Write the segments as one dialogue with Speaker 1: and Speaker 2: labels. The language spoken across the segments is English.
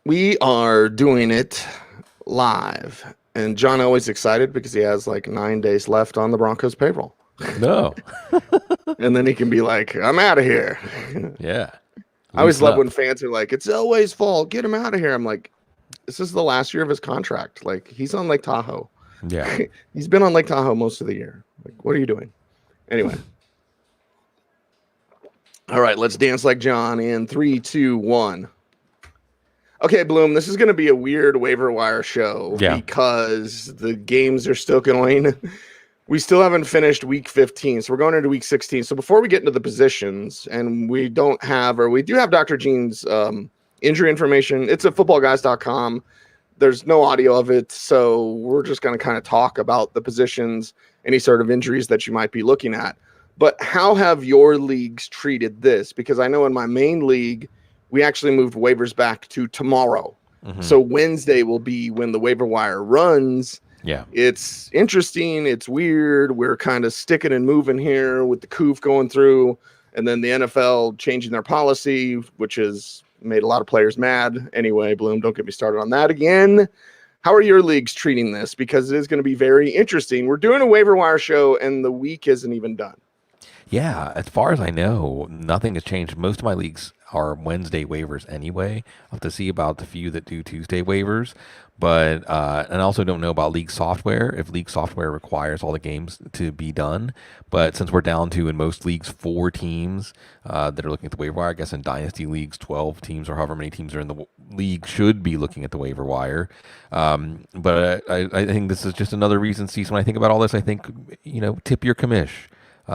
Speaker 1: We are doing it live. And John always excited because he has like 9 days left on the Broncos payroll.
Speaker 2: No.
Speaker 1: And then he can be like, I'm out of here.
Speaker 2: Yeah.
Speaker 1: I always
Speaker 2: Loosen
Speaker 1: love
Speaker 2: up.
Speaker 1: when fans are like, it's Elway's fault. Get him out of here. I'm like, this is the last year of his contract. Like, he's on Lake Tahoe.
Speaker 2: Yeah.
Speaker 1: He's been on Lake Tahoe most of the year. Like, what are you doing? Anyway. All right, let's dance like John in 3, 2, 1. Okay, Bloom, this is going to be a weird waiver wire show because the games are still going. We still haven't finished week 15, so we're going into week 16. So before we get into the positions, and we do have Dr. Gene's injury information. It's at footballguys.com. There's no audio of it, so we're just going to kind of talk about the positions, any sort of injuries that you might be looking at. But how have your leagues treated this? Because I know in my main league, we actually moved waivers back to tomorrow. Mm-hmm. So Wednesday will be when the waiver wire runs.
Speaker 2: Yeah.
Speaker 1: It's interesting. It's weird. We're kind of sticking and moving here with the COOF going through, and then the NFL changing their policy, which has made a lot of players mad. Anyway, Bloom, don't get me started on that again. How are your leagues treating this? Because it is going to be very interesting. We're doing a waiver wire show, and the week isn't even done.
Speaker 2: Yeah, as far as I know, nothing has changed. Most of my leagues are Wednesday waivers anyway. I'll have to see about the few that do Tuesday waivers. But and I also don't know about league software, if league software requires all the games to be done. But since we're down to, in most leagues, 4 teams that are looking at the waiver wire, I guess in dynasty leagues, 12 teams or however many teams are in the league should be looking at the waiver wire. But I think this is just another reason, Cecil, when I think about all this, I think, tip your commish.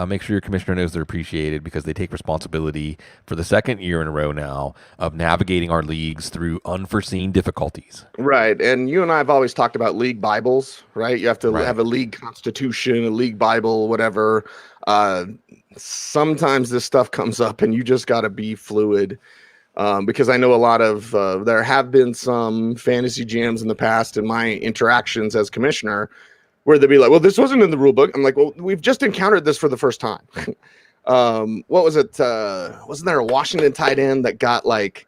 Speaker 2: Make sure your commissioner knows they're appreciated because they take responsibility for the second year in a row now of navigating our leagues through unforeseen difficulties.
Speaker 1: Right. And you and I have always talked about league Bibles, right? You have to have a league constitution, a league Bible, whatever. Sometimes this stuff comes up and you just got to be fluid. Because I know a lot of there have been some fantasy GMs in the past in my interactions as commissioner where they'd be like, well, this wasn't in the rule book. I'm like, well, we've just encountered this for the first time. What was it? Wasn't there a Washington tight end that got like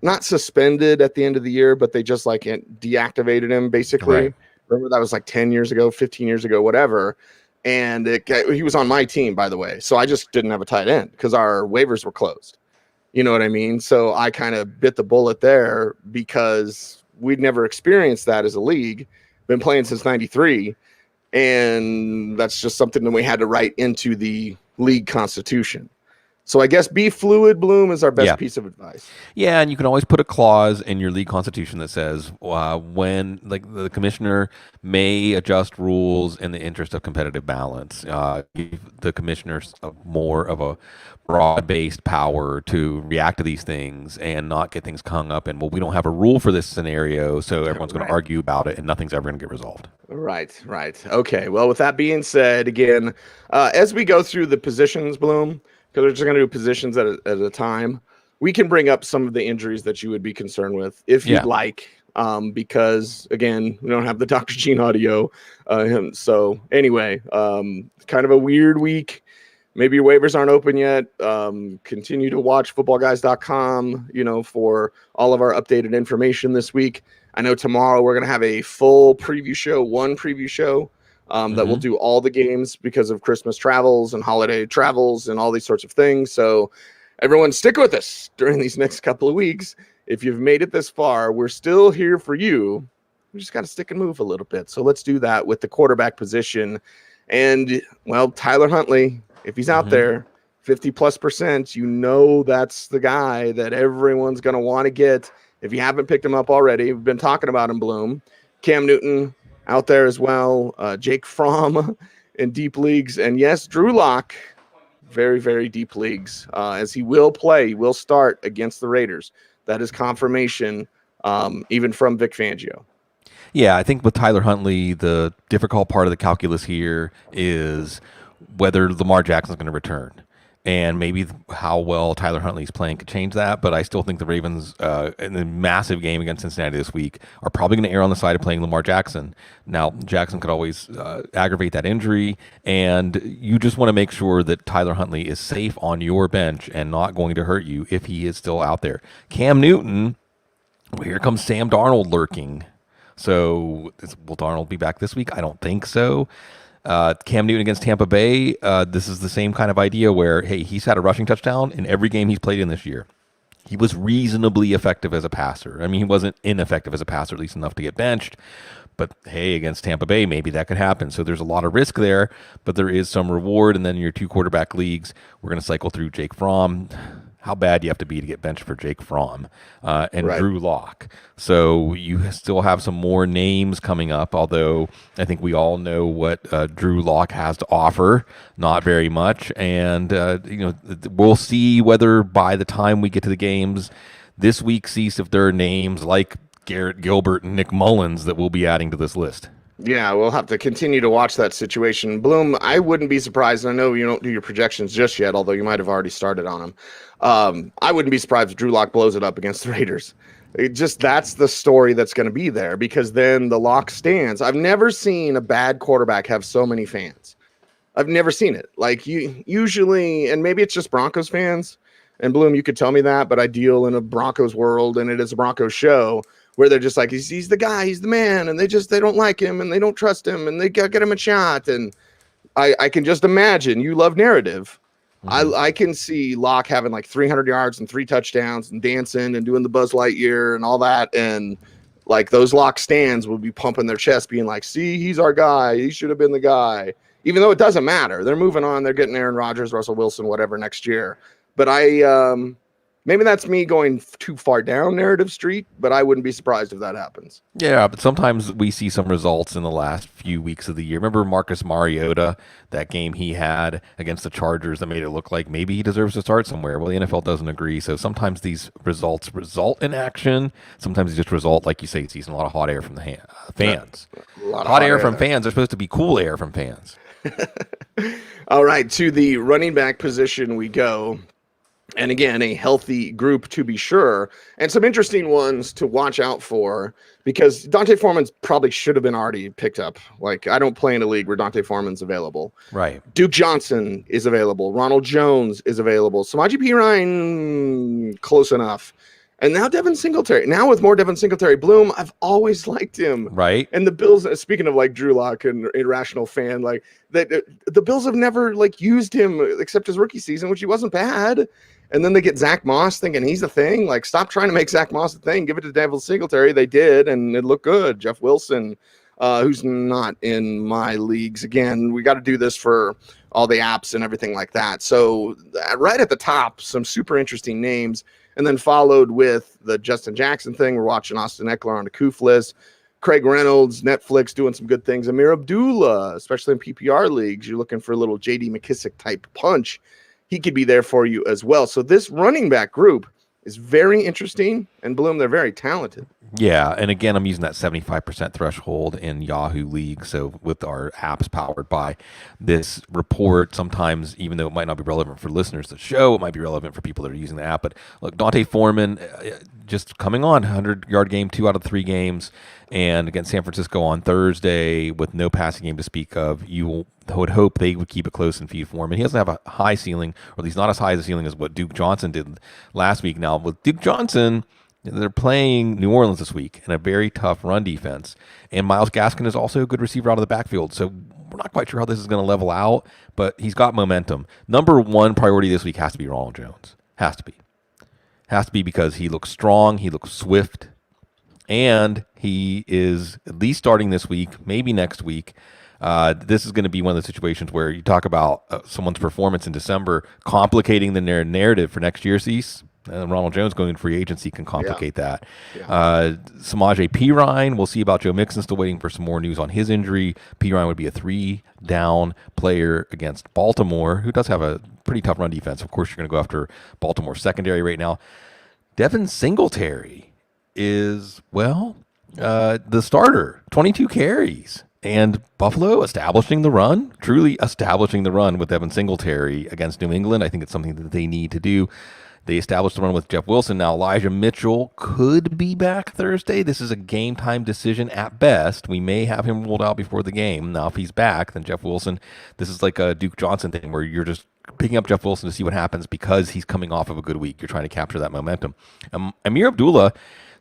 Speaker 1: not suspended at the end of the year, but they just like deactivated him basically? Right. Remember that was like 10 years ago, 15 years ago, whatever. And he was on my team, by the way. So I just didn't have a tight end because our waivers were closed. You know what I mean? So I kind of bit the bullet there because we'd never experienced that as a league. Been playing since 93, and that's just something that we had to write into the league constitution. So I guess be fluid, Bloom, is our best piece of advice.
Speaker 2: Yeah, and you can always put a clause in your league constitution that says when like the commissioner may adjust rules in the interest of competitive balance. Give the commissioners more of a broad-based power to react to these things and not get things hung up in, well, we don't have a rule for this scenario, so everyone's going to argue about it and nothing's ever going to get resolved.
Speaker 1: Right. Okay, well, with that being said, again, as we go through the positions, Bloom, because we're just going to do positions at a time, we can bring up some of the injuries that you would be concerned with if you'd like, because, again, we don't have the Dr. Gene audio. So, anyway, kind of a weird week. Maybe your waivers aren't open yet. Continue to watch footballguys.com, for all of our updated information this week. I know tomorrow we're going to have a full preview show, that will do all the games because of Christmas travels and holiday travels and all these sorts of things. So everyone stick with us during these next couple of weeks. If you've made it this far, we're still here for you. We just got to stick and move a little bit. So let's do that with the quarterback position. And, well, Tyler Huntley, if he's out there, 50+%, that's the guy that everyone's going to want to get. If you haven't picked him up already, we've been talking about him, Bloom. Cam Newton out there as well. Jake Fromm in deep leagues. And yes, Drew Lock, very, very deep leagues, as he will play. He will start against the Raiders. That is confirmation, even from Vic Fangio.
Speaker 2: Yeah, I think with Tyler Huntley, the difficult part of the calculus here is whether Lamar Jackson's going to return. And maybe how well Tyler Huntley's playing could change that. But I still think the Ravens, in the massive game against Cincinnati this week, are probably going to err on the side of playing Lamar Jackson. Now, Jackson could always aggravate that injury. And you just want to make sure that Tyler Huntley is safe on your bench and not going to hurt you if he is still out there. Cam Newton Well, here comes Sam Darnold lurking. So will Darnold be back this week? I don't think so. Cam Newton against Tampa Bay. This is the same kind of idea where, hey, he's had a rushing touchdown in every game he's played in this year. He was reasonably effective as a passer. I mean, he wasn't ineffective as a passer, at least enough to get benched. But hey, against Tampa Bay, maybe that could happen. So there's a lot of risk there, but there is some reward. And then in your 2 quarterback leagues, we're going to cycle through Jake Fromm. How bad do you have to be to get benched for Jake Fromm and
Speaker 1: Right.
Speaker 2: Drew Lock? So you still have some more names coming up, although I think we all know what Drew Lock has to offer. Not very much. And, we'll see whether by the time we get to the games this week, Cecil, if there are names like Garrett Gilbert and Nick Mullins that we'll be adding to this list.
Speaker 1: Yeah, we'll have to continue to watch that situation. Bloom, I wouldn't be surprised. I know you don't do your projections just yet, although you might have already started on them. I wouldn't be surprised if Drew Lock blows it up against the Raiders. That's the story that's going to be there, because then the lock stands. I've never seen a bad quarterback have so many fans. I've never seen it. Like, you usually, and maybe it's just Broncos fans. And Bloom, you could tell me that, but I deal in a Broncos world, and it is a Broncos show, where they're just like, he's the guy, he's the man, and they don't like him, and they don't trust him, and they got to get him a shot. And I can just imagine, you love narrative. Mm-hmm. I can see Locke having like 300 yards and 3 touchdowns and dancing and doing the Buzz Lightyear and all that. And like those Locke stands will be pumping their chest, being like, see, he's our guy. He should have been the guy. Even though it doesn't matter. They're moving on. They're getting Aaron Rodgers, Russell Wilson, whatever next year. But maybe that's me going too far down narrative street, but I wouldn't be surprised if that happens.
Speaker 2: Yeah, but sometimes we see some results in the last few weeks of the year. Remember Marcus Mariota, that game he had against the Chargers that made it look like maybe he deserves to start somewhere. Well, the NFL doesn't agree. So sometimes these results result in action. Sometimes they just result, like you say, it's a lot of hot air from the fans. Hot air from fans are supposed to be cool air from fans.
Speaker 1: All right, to the running back position we go. And again, a healthy group to be sure, and some interesting ones to watch out for, because Dante Foreman's probably should have been already picked up. Like, I don't play in a league where Dante Foreman's available.
Speaker 2: Right.
Speaker 1: Duke Johnson is available. Ronald Jones is available. Samaje Perine, close enough. And now Devin Singletary. Now with more Devin Singletary. Bloom, I've always liked him.
Speaker 2: Right.
Speaker 1: And the Bills, speaking of like Drew Lock and irrational fan, like that, the Bills have never like used him except his rookie season, which he wasn't bad. And then they get Zach Moss thinking he's the thing. Like, stop trying to make Zach Moss the thing. Give it to Devin Singletary. They did, and it looked good. Jeff Wilson, who's not in my leagues. Again, we got to do this for all the apps and everything like that. So right at the top, some super interesting names. And then followed with the Justin Jackson thing. We're watching Austin Eckler on the Koof list. Craig Reynolds, Netflix doing some good things. Amir Abdullah, especially in PPR leagues. You're looking for a little J.D. McKissick type punch. He could be there for you as well. So this running back group is very interesting. And Bloom, they're very talented.
Speaker 2: Yeah, and again, I'm using that 75% threshold in Yahoo League. So with our apps powered by this report, sometimes, even though it might not be relevant for listeners to the show, it might be relevant for people that are using the app. But look, Dante Foreman just coming on, 100-yard game, 2 out of 3 games. And against San Francisco on Thursday with no passing game to speak of, you would hope they would keep it close and feed Foreman. He doesn't have a high ceiling, or at least not as high as a ceiling as what Duke Johnson did last week. Now, with Duke Johnson, they're playing New Orleans this week in a very tough run defense. And Myles Gaskin is also a good receiver out of the backfield. So we're not quite sure how this is going to level out, but he's got momentum. Number one priority this week has to be Ronald Jones. Has to be. Has to be, because he looks strong, he looks swift, and he is at least starting this week, maybe next week. This is going to be one of the situations where you talk about someone's performance in December complicating the narrative for next year, Cease. Ronald Jones going in free agency can complicate that. Yeah. Samaje Perine, we'll see about Joe Mixon. Still waiting for some more news on his injury. Perine would be a 3-down player against Baltimore, who does have a pretty tough run defense. Of course, you're going to go after Baltimore's secondary right now. Devin Singletary is, the starter, 22 carries. And Buffalo establishing the run, truly establishing the run with Devin Singletary against New England. I think it's something that they need to do. They established the run with Jeff Wilson. Now, Elijah Mitchell could be back Thursday. This is a game time decision at best. We may have him ruled out before the game. Now, if he's back, then Jeff Wilson, this is like a Duke Johnson thing where you're just picking up Jeff Wilson to see what happens because he's coming off of a good week. You're trying to capture that momentum. Amir Abdullah,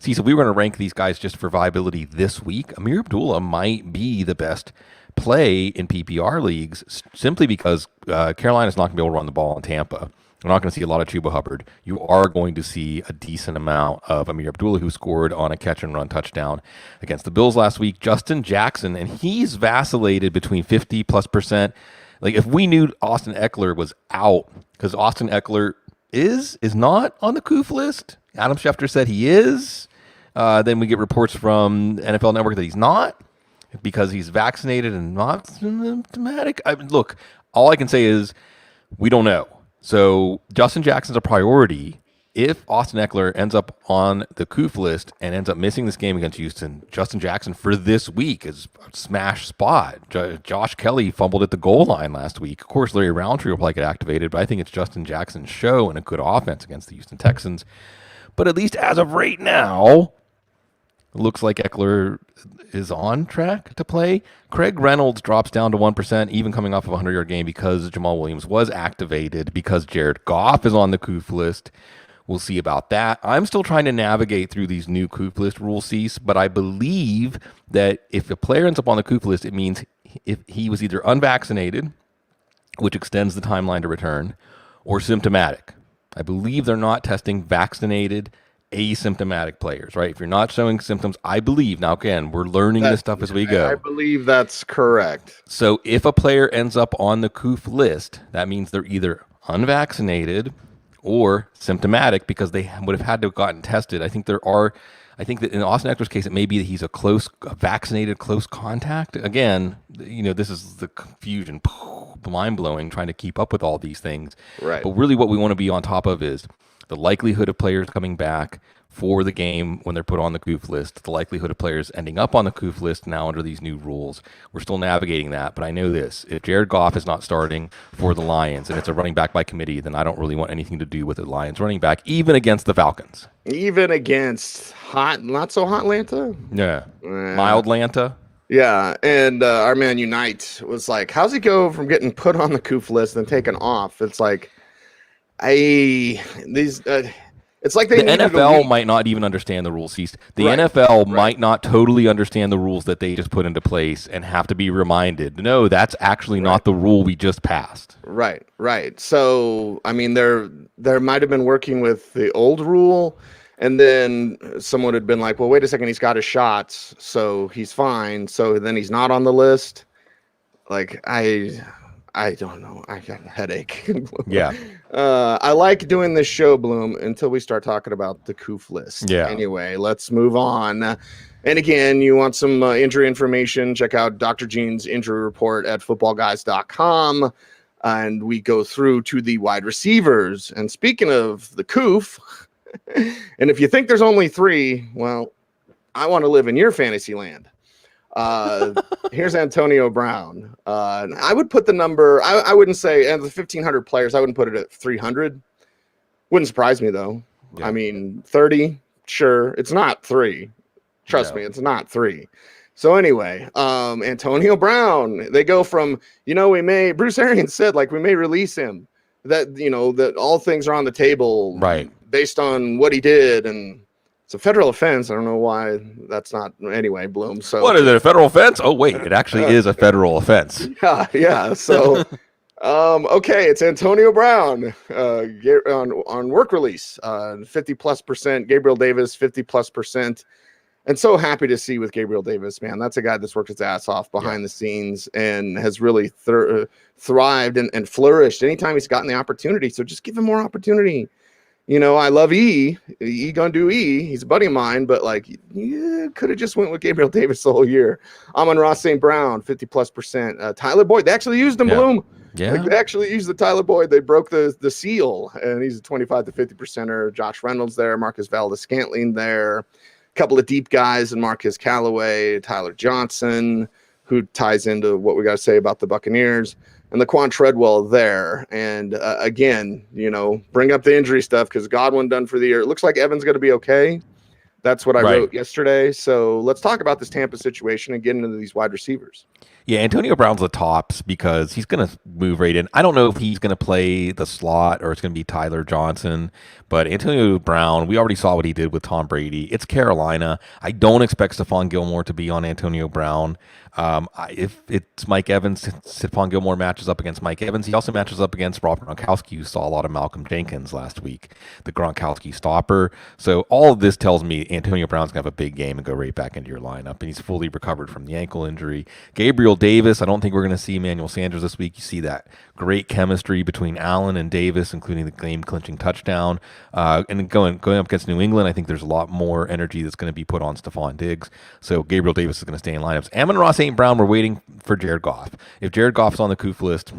Speaker 2: See, so we were going to rank these guys just for viability this week. Amir Abdullah might be the best play in PPR leagues simply because Carolina's not going to be able to run the ball in Tampa. We're not going to see a lot of Chuba Hubbard. You are going to see a decent amount of Amir Abdullah, who scored on a catch and run touchdown against the Bills last week. Justin Jackson, and he's vacillated between 50+%. Like, if we knew Austin Eckler was out, because Austin Eckler is not on the COOF list. Adam Schefter said he is. Then we get reports from NFL Network that he's not, because he's vaccinated and not symptomatic. Look, all I can say is we don't know. So Justin Jackson's a priority. If Austin Eckler ends up on the COOF list and ends up missing this game against Houston, Justin Jackson for this week is a smash spot. Josh Kelly fumbled at the goal line last week. Of course, Larry Roundtree will probably get activated, but I think it's Justin Jackson's show and a good offense against the Houston Texans. But at least as of right now, it looks like Eckler is on track to play. Craig Reynolds drops down to 1%, even coming off of a 100-yard game, because Jamal Williams was activated, because Jared Goff is on the COOF list. We'll see about that. I'm still trying to navigate through these new COOF list rules, Cease, but I believe that if a player ends up on the COOF list, it means if he was either unvaccinated, which extends the timeline to return, or symptomatic. I believe they're not testing vaccinated asymptomatic players, right? If you're not showing symptoms, I believe, now again, we're learning this stuff as we go.
Speaker 1: I believe that's correct.
Speaker 2: So if a player ends up on the COOF list, that means they're either unvaccinated or symptomatic, because they would have had to have gotten tested. I think that in Austin Eckler's case, it may be that he's a vaccinated close contact. Again, this is the confusion, mind-blowing, trying to keep up with all these things.
Speaker 1: Right.
Speaker 2: But really what we want to be on top of is the likelihood of players coming back for the game when they're put on the COOF list, the likelihood of players ending up on the COOF list now under these new rules. We're still navigating that, but I know this. If Jared Goff is not starting for the Lions and it's a running back by committee, then I don't really want anything to do with the Lions running back, even against the Falcons.
Speaker 1: Even against not so hot Atlanta?
Speaker 2: Yeah. Mild Atlanta?
Speaker 1: Yeah, and our man Unite was like, how's it go from getting put on the COOF list and taken off? It's like, it's like
Speaker 2: the NFL might not even understand the rules. The NFL might not totally understand the rules that they just put into place and have to be reminded, no, that's actually not the rule we just passed. Right. So, I mean, there might have been working with the old rule, and then someone had been like, well, wait a second, he's got his shots, so he's fine. So then he's not on the list. Like, I don't know. I got a headache. Yeah.
Speaker 1: I like doing this show, Bloom, until we start talking about the COOF list.
Speaker 2: Yeah.
Speaker 1: Anyway, let's move on. And again, you want some injury information, check out Dr. Gene's injury report at footballguys.com. And we go through to the wide receivers. And speaking of the COOF, and if you think there's only 3, well, I want to live in your fantasy land. Here's Antonio Brown. I would put the number, I wouldn't say, and the 1,500 players, I wouldn't put it at 300. Wouldn't surprise me, though. Yeah. I mean, 30, sure. It's not 3. Trust me, it's not 3. So anyway, Antonio Brown, they go from, Bruce Arians said, like, we may release him. That all things are on the table.
Speaker 2: Right.
Speaker 1: Based on what he did, and it's a federal offense. I don't know why that's not. Anyway, Bloom. So
Speaker 2: what is it? A federal offense? Oh wait, it actually is a federal offense.
Speaker 1: Yeah. So, okay, it's Antonio Brown on work release, 50+%. Gabriel Davis, 50+%. And so happy to see with Gabriel Davis, man. That's a guy that's worked his ass off behind the scenes and has really thrived and flourished anytime he's gotten the opportunity. So just give him more opportunity. I love E gonna do E. He's a buddy of mine, but could have just went with Gabriel Davis the whole year. Amon-Ra St. Brown, 50+%. Tyler Boyd, they actually used him, Bloom.
Speaker 2: Yeah.
Speaker 1: They actually used the Tyler Boyd. They broke the seal, and he's a 25 to 50%er. Josh Reynolds there, Marcus Valdes-Scantling there. A couple of deep guys in Marcus Callaway, Tyler Johnson, who ties into what we got to say about the Buccaneers. And Laquan Treadwell there. And again, bring up the injury stuff because Godwin done for the year. It looks like Evan's going to be okay. That's what I wrote yesterday. So let's talk about this Tampa situation and get into these wide receivers.
Speaker 2: Yeah, Antonio Brown's the tops because he's going to move right in. I don't know if he's going to play the slot or it's going to be Tyler Johnson, but Antonio Brown, we already saw what he did with Tom Brady. It's Carolina. I don't expect Stephon Gilmore to be on Antonio Brown. If it's Mike Evans, Stephon Gilmore matches up against Mike Evans. He also matches up against Rob Gronkowski, who saw a lot of Malcolm Jenkins last week, the Gronkowski stopper. So all of this tells me Antonio Brown's going to have a big game and go right back into your lineup, and he's fully recovered from the ankle injury. Gabriel Davis, I don't think we're going to see Emmanuel Sanders this week. You see that great chemistry between Allen and Davis, including the game-clinching touchdown. And going up against New England, I think there's a lot more energy that's going to be put on Stephon Diggs. So Gabriel Davis is going to stay in lineups. Amon-Ra St. Brown, we're waiting for Jared Goff. If Jared Goff's on the Koof list,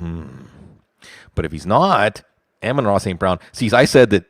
Speaker 2: but if he's not, Amon-Ra St. Brown. See, I said that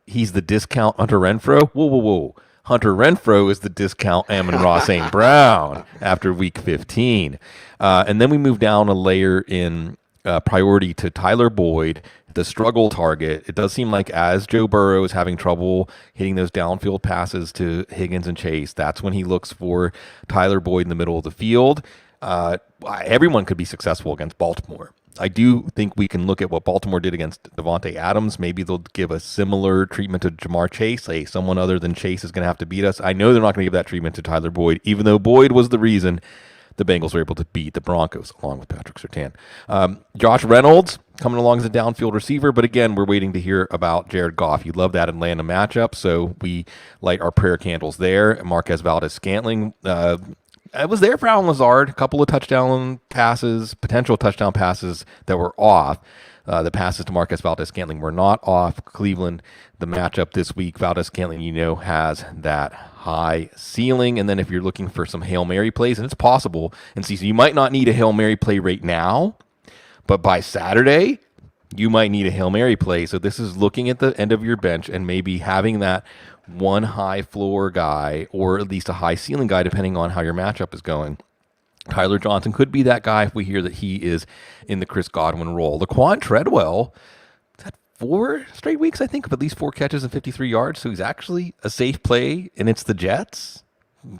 Speaker 2: he's the discount Hunter Renfrow. Whoa. Hunter Renfrow is the discount Amon-Ra St. Brown after week 15. And then we move down a layer in priority to Tyler Boyd, the struggle target. It does seem like as Joe Burrow is having trouble hitting those downfield passes to Higgins and Chase, that's when he looks for Tyler Boyd in the middle of the field. Everyone could be successful against Baltimore. I do think we can look at what Baltimore did against Devontae Adams. Maybe they'll give a similar treatment to Jamar Chase. Hey, someone other than Chase is going to have to beat us. I know they're not going to give that treatment to Tyler Boyd, even though Boyd was the reason the Bengals were able to beat the Broncos, along with Patrick Surtain. Josh Reynolds coming along as a downfield receiver, but again, we're waiting to hear about Jared Goff. You love that Atlanta matchup, so we light our prayer candles there. Marquez Valdes-Scantling, I was there for Alan Lazard, a couple of touchdown passes, potential touchdown passes that were off. The passes to Marquez Valdes-Scantling were not off. Cleveland, the matchup this week, Valdes-Scantling, has that high ceiling. And then if you're looking for some Hail Mary plays, and it's possible, and see, so you might not need a Hail Mary play right now, but by Saturday, you might need a Hail Mary play. So this is looking at the end of your bench and maybe having that one high floor guy or at least a high ceiling guy, depending on how your matchup is going. Tyler Johnson could be that guy if we hear that he is in the Chris Godwin role. Laquan Treadwell, is that 4 straight weeks, I think, of at least 4 catches and 53 yards. So he's actually a safe play, and it's the Jets.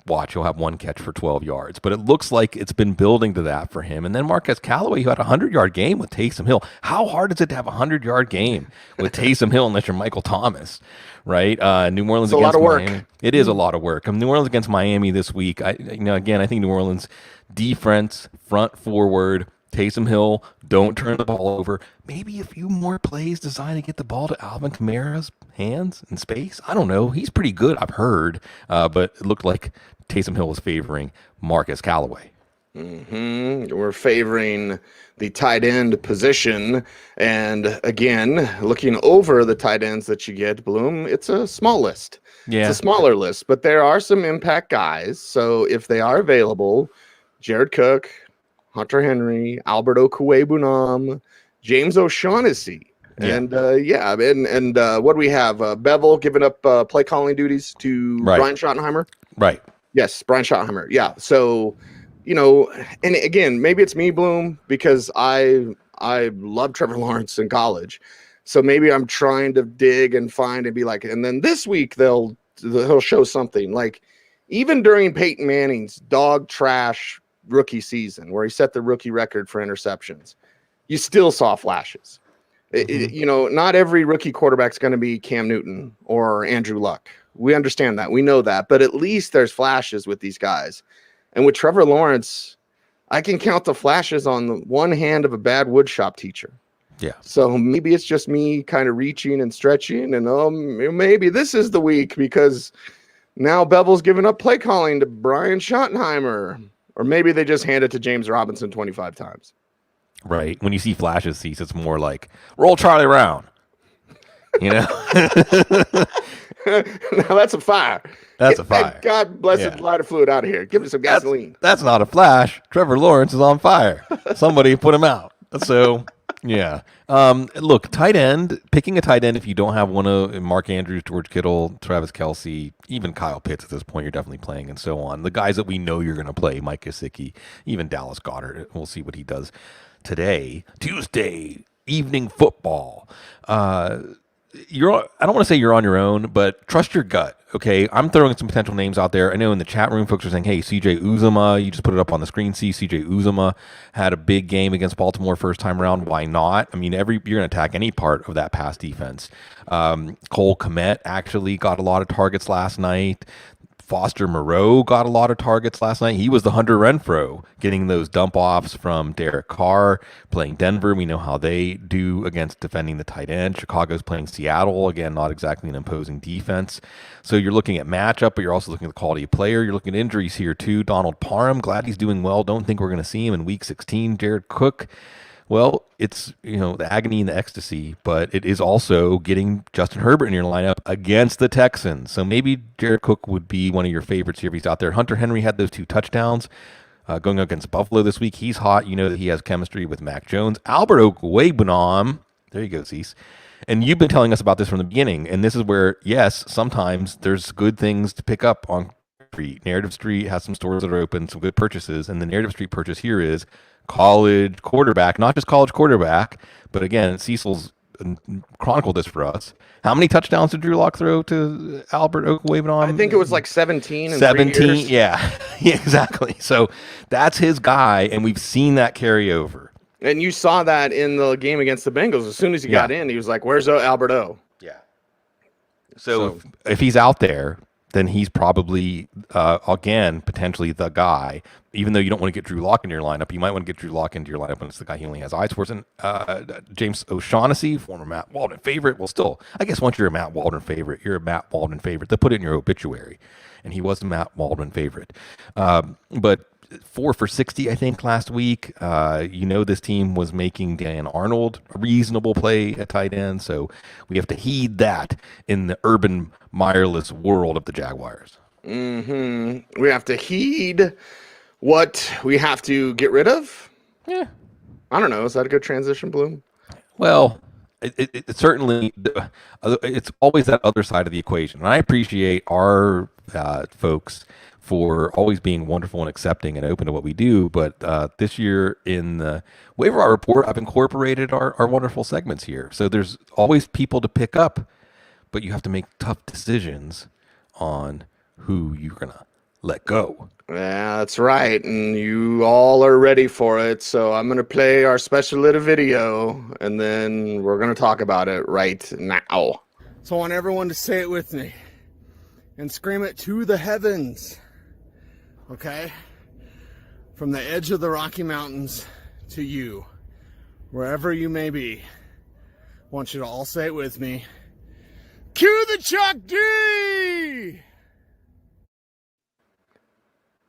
Speaker 2: Watch, he'll have 1 catch for 12 yards. But it looks like it's been building to that for him. And then Marquez Callaway, who had a 100-yard game with Taysom Hill. How hard is it to have a 100-yard game with Taysom Hill unless you're Michael Thomas, right? New Orleans
Speaker 1: it's
Speaker 2: against
Speaker 1: a lot of
Speaker 2: Miami.
Speaker 1: Work.
Speaker 2: It is a lot of work. New Orleans against Miami this week. Again, I think New Orleans defense, front forward, Taysom Hill, don't turn the ball over. Maybe a few more plays designed to get the ball to Alvin Kamara's hands in space. I don't know. He's pretty good, I've heard. But it looked like Taysom Hill was favoring Marcus Callaway.
Speaker 1: We're favoring the tight end position. And again, looking over the tight ends that you get, Bloom, it's a small list.
Speaker 2: Yeah.
Speaker 1: It's a smaller list, but there are some impact guys. So if they are available, Jared Cook, Hunter Henry, Albert Okwuegbunam, James O'Shaughnessy.
Speaker 2: Yeah.
Speaker 1: And what do we have? Bevel giving up play calling duties to Brian Schottenheimer?
Speaker 2: Right.
Speaker 1: Yes, Brian Schottenheimer. Yeah. So, and again, maybe it's me, Bloom, because I loved Trevor Lawrence in college. So maybe I'm trying to dig and find and be like, and then this week he'll show something. Like even during Peyton Manning's dog trash rookie season where he set the rookie record for interceptions, you still saw flashes. Not every rookie quarterback's going to be Cam Newton or Andrew Luck. We understand that. We know that. But at least there's flashes with these guys. And with Trevor Lawrence, I can count the flashes on the one hand of a bad woodshop teacher.
Speaker 2: Yeah.
Speaker 1: So maybe it's just me kind of reaching and stretching, and maybe this is the week because now Bevel's giving up play calling to Brian Schottenheimer, or maybe they just hand it to James Robinson 25 times.
Speaker 2: Right. When you see flashes, it's more like roll Charlie Brown. Now
Speaker 1: that's a fire.
Speaker 2: That's a fire.
Speaker 1: God bless lighter fluid out of here. Give me some gasoline.
Speaker 2: That's not a flash. Trevor Lawrence is on fire. Somebody put him out. So, yeah. Look, tight end, picking a tight end if you don't have one of Mark Andrews, George Kittle, Travis Kelce, even Kyle Pitts at this point, you're definitely playing and so on. The guys that we know you're going to play, Mike Gesicki, even Dallas Goedert. We'll see what he does today. Tuesday, evening football. I don't want to say you're on your own, but trust your gut. Okay, I'm throwing some potential names out there. I know in the chat room, folks are saying, "Hey, CJ Uzomah, you just put it up on the screen. See, CJ Uzomah had a big game against Baltimore first time around. Why not? I mean, you're going to attack any part of that pass defense. Cole Kmet actually got a lot of targets last night. Foster Moreau got a lot of targets last night. He was the Hunter Renfrow, getting those dump offs from Derek Carr, playing Denver. We know how they do against defending the tight end. Chicago's playing Seattle. Again, not exactly an imposing defense. So you're looking at matchup, but you're also looking at the quality of player. You're looking at injuries here too. Donald Parham, glad he's doing well. Don't think we're going to see him in week 16. Jared Cook. Well, it's, the agony and the ecstasy, but it is also getting Justin Herbert in your lineup against the Texans. So maybe Jared Cook would be one of your favorites here if he's out there. Hunter Henry had those 2 touchdowns going against Buffalo this week. He's hot. You know that he has chemistry with Mac Jones. Albert Okwuegbunam. There you go, Cecil. And you've been telling us about this from the beginning. And this is where, yes, sometimes there's good things to pick up on Street. Narrative Street has some stores that are open, some good purchases. And the Narrative Street purchase here is college quarterback, not just college quarterback, but again, Cecil's chronicled this for us. How many touchdowns did Drew Lock throw to Albert Okwuegbunam?
Speaker 1: I think it was like 17 in
Speaker 2: 17,
Speaker 1: 3 years.
Speaker 2: yeah, exactly. So that's his guy, and we've seen that carry over.
Speaker 1: And you saw that in the game against the Bengals. As soon as he got in, he was like, "Where's Albert O?"
Speaker 2: Yeah. So if he's out there, then he's probably, again, potentially the guy. Even though you don't want to get Drew Lock in your lineup, you might want to get Drew Lock into your lineup when it's the guy he only has eyes for. And James O'Shaughnessy, former Matt Waldron favorite. Well, still, I guess once you're a Matt Waldron favorite, you're a Matt Waldron favorite. They'll put it in your obituary. And he was the Matt Waldron favorite. But 4 for 60, I think, last week. This team was making Dan Arnold a reasonable play at tight end. So we have to heed that in the Urban Meyerless world of the Jaguars.
Speaker 1: Mm-hmm. We have to heed what we have to get rid of.
Speaker 2: Yeah.
Speaker 1: I don't know. Is that a good transition, Bloom?
Speaker 2: Well, it certainly, it's always that other side of the equation. And I appreciate our folks for always being wonderful and accepting and open to what we do. But this year in the Waiver Wire Report, I've incorporated our wonderful segments here. So there's always people to pick up, but you have to make tough decisions on who you're going to let go.
Speaker 1: Yeah, that's right. And you all are ready for it. So I'm going to play our special little video, and then we're going to talk about it right now. So I want everyone to say it with me and scream it to the heavens. Okay? From the edge of the Rocky Mountains to you, wherever you may be, I want you to all say it with me. Cue the Chuck D!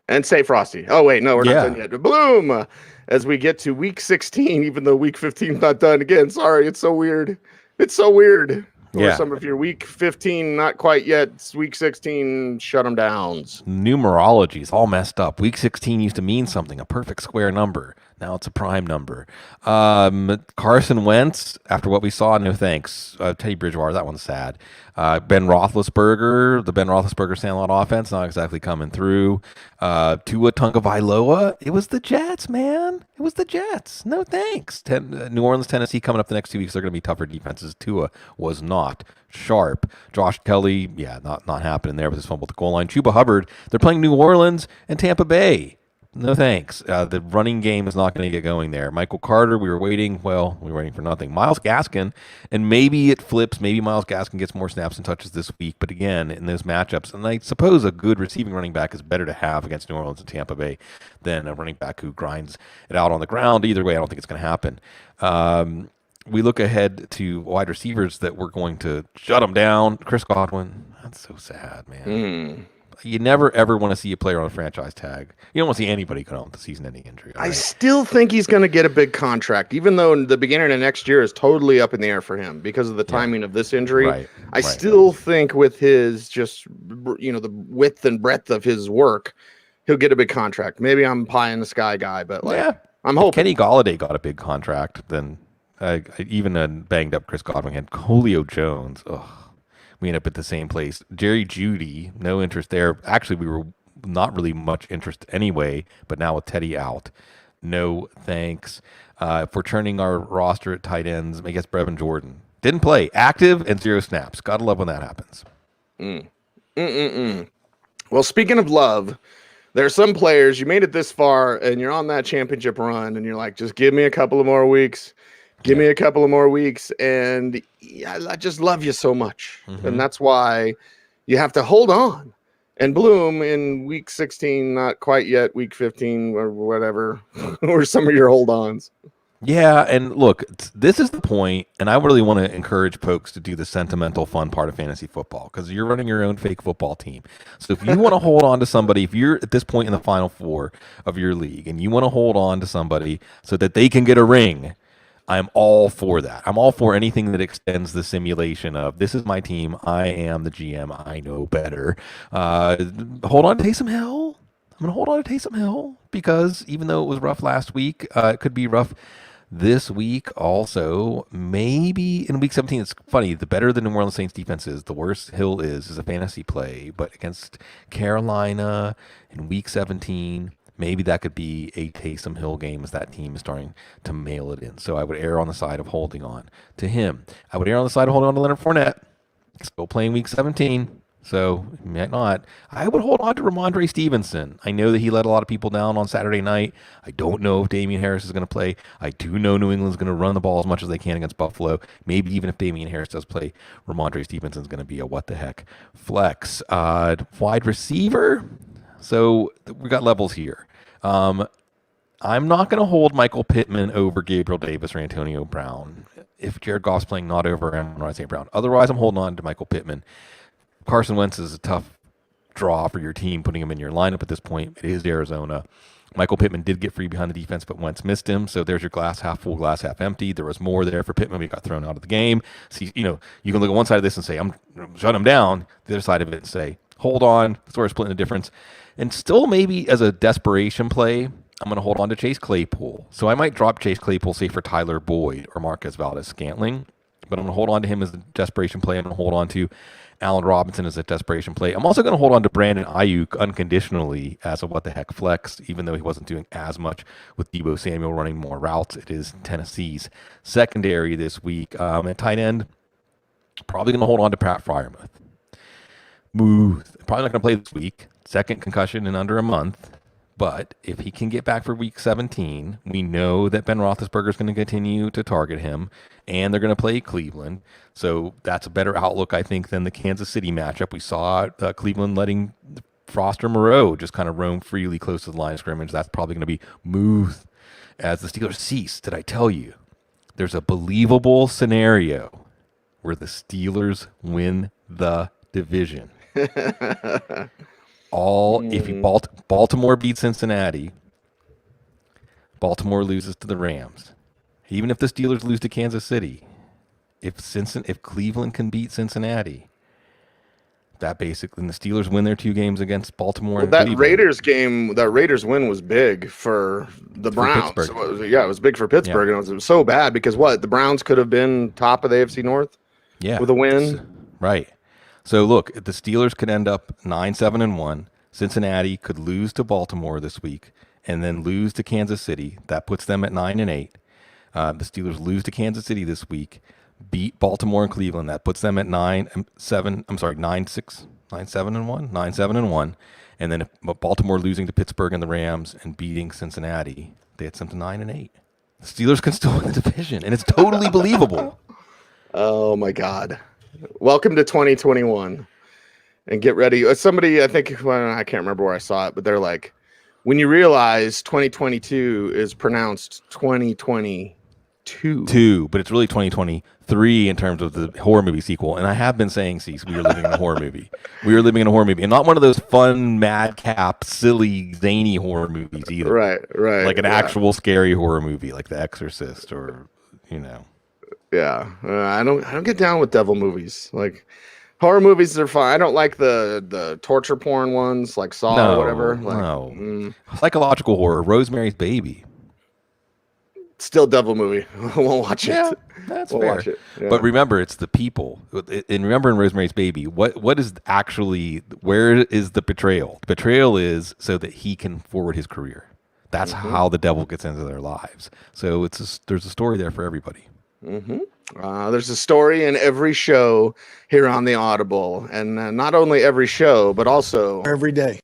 Speaker 1: And say Frosty. Oh, wait, no, we're not done yet. Bloom! As we get to week 16, even though week 15 is not done again. Sorry, it's so weird. It's so weird. Or some of your week 15, not quite yet. It's week 16, shut them downs.
Speaker 2: Numerology is all messed up. Week 16 used to mean something, a perfect square number. Now it's a prime number. Carson Wentz, after what we saw, no thanks. Teddy Bridgewater, that one's sad. Ben Roethlisberger, the Ben Roethlisberger Sandlot offense, not exactly coming through. Tua Tagovailoa, it was the Jets, man. It was the Jets. No thanks. New Orleans, Tennessee coming up the next 2 weeks. They're going to be tougher defenses. Tua was not sharp. Josh Kelly, not happening there with his fumble at the goal line. Chuba Hubbard, they're playing New Orleans and Tampa Bay. No thanks. The running game is not going to get going there. Michael Carter, we were waiting for nothing. Myles Gaskin, and maybe it flips. Maybe Myles Gaskin gets more snaps and touches this week. But again, in those matchups, and I suppose a good receiving running back is better to have against New Orleans and Tampa Bay than a running back who grinds it out on the ground. Either way, I don't think it's going to happen. We look ahead to wide receivers that we're going to shut them down. Chris Godwin, that's so sad, man. You never, ever want to see a player on a franchise tag. You don't want to see anybody go on with a season-ending injury. Right?
Speaker 1: I still think he's going to get a big contract, even though the beginning of next year is totally up in the air for him because of the timing of this injury. I still think with his the width and breadth of his work, he'll get a big contract. Maybe I'm pie in the sky guy, but I'm hoping.
Speaker 2: Kenny Golladay got a big contract. Then even a banged-up Chris Godwin had Julio Jones. Ugh. We end up at the same place. Jerry Jeudy, no interest there. Actually, we were not really much interest anyway, but now with Teddy out, no thanks. For turning our roster at tight ends, I guess Brevin Jordan. Didn't play. Active and 0 snaps. Gotta love when that happens.
Speaker 1: Well, speaking of love, there are some players, you made it this far and you're on that championship run and you're like, just give me a couple of more weeks. Give me a couple of more weeks. And I just love you so much. And that's why you have to hold on. And Bloom in week 16, not quite yet, week 15 or whatever, or some of your hold-ons.
Speaker 2: Yeah, and look, this is the point, and I really want to encourage folks to do the sentimental fun part of fantasy football because you're running your own fake football team. So if you want to hold on to somebody, if you're at this point in the final four of your league and you want to hold on to somebody so that they can get a ring, I'm all for that. I'm all for anything that extends the simulation of this is my team. I am the GM. I know better. Hold on to Taysom Hill. I'm going to hold on to Taysom Hill because even though it was rough last week, it could be rough this week also. Maybe in week 17, it's funny. The better the New Orleans Saints defense is, the worse Hill is a fantasy play. But against Carolina in week 17, maybe that could be a Taysom Hill game as that team is starting to mail it in. So I would err on the side of holding on to him. I would err on the side of holding on to Leonard Fournette. Still playing week 17. So, might not. I would hold on to Ramondre Stevenson. I know that he let a lot of people down on Saturday night. I don't know if Damian Harris is going to play. I do know New England's going to run the ball as much as they can against Buffalo. Maybe even if Damian Harris does play, Ramondre Stevenson's going to be a what-the-heck flex. Wide receiver. So, we got levels here. I'm not going to hold Michael Pittman over Gabriel Davis or Antonio Brown if Jared Goff's playing not over Amon-Ra St. Brown. Otherwise, I'm holding on to Michael Pittman. Carson Wentz is a tough draw for your team, putting him in your lineup at this point. It is Arizona. Michael Pittman did get free behind the defense, but Wentz missed him. So there's your glass half full, glass half empty. There was more there for Pittman. He got thrown out of the game. So, you can look at one side of this and say, I'm shut him down. The other side of it and say, hold on. That's where we're splitting the difference. And still maybe as a desperation play, I'm going to hold on to Chase Claypool. So I might drop Chase Claypool, say, for Tyler Boyd or Marquez Valdez-Scantling. But I'm going to hold on to him as a desperation play. I'm going to hold on to Allen Robinson as a desperation play. I'm also going to hold on to Brandon Ayuk unconditionally as a what-the-heck flex, even though he wasn't doing as much with Deebo Samuel running more routes. It is Tennessee's secondary this week. At tight end, probably going to hold on to Pat Freiermuth. Probably not going to play this week. Second concussion in under a month. But if he can get back for week 17, we know that Ben Roethlisberger is going to continue to target him, and they're going to play Cleveland. So that's a better outlook, I think, than the Kansas City matchup. We saw Cleveland letting Foster Moreau just kind of roam freely close to the line of scrimmage. That's probably going to be Muth as the Steelers cease. Did I tell you? There's a believable scenario where the Steelers win the division. If Baltimore beats Cincinnati, Baltimore loses to the Rams. Even if the Steelers lose to Kansas City, if Cleveland can beat Cincinnati, that basically, and the Steelers win their 2 games against Baltimore.
Speaker 1: Well, that Raiders win was big for the Browns. It was big for Pittsburgh, and it was so bad because the Browns could have been top of the AFC North, with a win,
Speaker 2: right? So look, the Steelers could end up 9-7-1. Cincinnati could lose to Baltimore this week and then lose to Kansas City. That puts them at 9-8. The Steelers lose to Kansas City this week, beat Baltimore and Cleveland. That puts them at 9-7-1. And then if Baltimore losing to Pittsburgh and the Rams and beating Cincinnati, they had something 9-8. The Steelers can still win the division, and it's totally believable.
Speaker 1: Oh my God. Welcome to 2021, and get ready. Somebody, I think, I can't remember where I saw it, but they're like, when you realize 2022 is pronounced 2022,
Speaker 2: but it's really 2023 in terms of the horror movie sequel. And I have been saying, Cecil, we are living in a horror movie. We are living in a horror movie, and not one of those fun, madcap, silly, zany horror movies either.
Speaker 1: Right.
Speaker 2: Like an actual scary horror movie, like The Exorcist, or
Speaker 1: Yeah, I don't get down with devil movies. Like horror movies are fine. I don't like the torture porn ones, like Saw or whatever.
Speaker 2: Psychological horror, Rosemary's Baby.
Speaker 1: Still devil movie. I won't watch it.
Speaker 2: That's
Speaker 1: fair.
Speaker 2: Watch it. Yeah. But remember, it's the people. And remember in Rosemary's Baby, what is actually, where is the betrayal? The betrayal is so that he can forward his career. That's how the devil gets into their lives. So there's a story there for everybody.
Speaker 1: There's a story in every show here on the Audible, and not only every show, but also
Speaker 3: every day.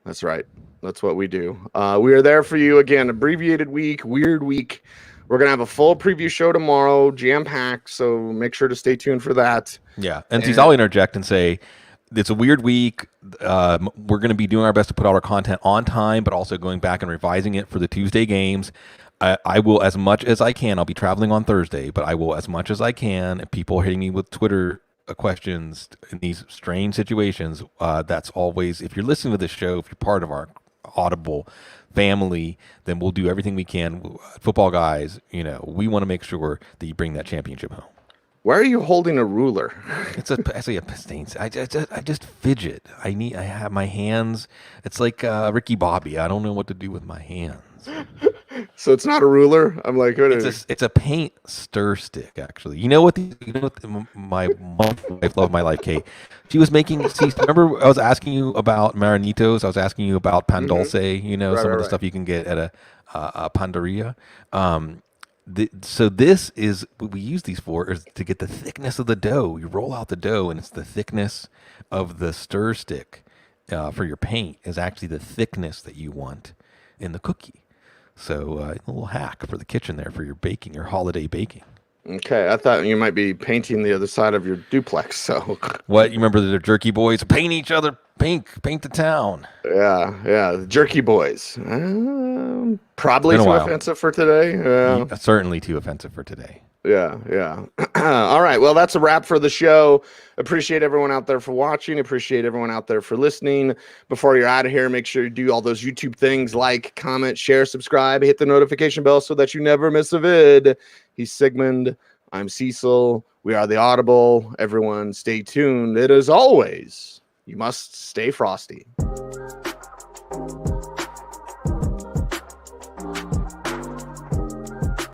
Speaker 1: That's right. That's what we do. We are there for you again. Abbreviated week, weird week. We're gonna have a full preview show tomorrow, jam packed. So make sure to stay tuned for that.
Speaker 2: Yeah, and I'll interject and say it's a weird week. We're going to be doing our best to put out our content on time, but also going back and revising it for the Tuesday games. I will, as much as I can. I'll be traveling on Thursday, but I will, as much as I can. If people are hitting me with Twitter questions in these strange situations, that's always, if you're listening to this show, if you're part of our Audible family, then we'll do everything we can. Football guys, we want to make sure that you bring that championship home.
Speaker 1: Why are you holding a ruler?
Speaker 2: It's actually a stain. I just fidget. I have my hands. It's like Ricky Bobby. I don't know what to do with my hands.
Speaker 1: So it's not a ruler. I'm like,
Speaker 2: it's a paint stir stick. Actually, my wife loved my life, Kate. She was making. Remember, I was asking you about Marinitos. I was asking you about pan dulce. Some of the stuff you can get at a panderia. So this is what we use these for, is to get the thickness of the dough. You roll out the dough, and it's the thickness of the stir stick for your paint is actually the thickness that you want in the cookie. So a little hack for the kitchen there for your baking, your holiday baking.
Speaker 1: Okay, I thought you might be painting the other side of your duplex. So
Speaker 2: what? You remember the Jerky Boys paint each other pink, paint the town.
Speaker 1: Yeah, the Jerky Boys. Probably too offensive for today.
Speaker 2: Yeah, certainly too offensive for today.
Speaker 1: Yeah. All right. Well, that's a wrap for the show. Appreciate everyone out there for watching. Appreciate everyone out there for listening. Before you're out of here, make sure you do all those YouTube things, like, comment, share, subscribe, hit the notification bell so that you never miss a vid. He's Sigmund. I'm Cecil. We are the Audible. Everyone stay tuned. It is always, you must stay frosty.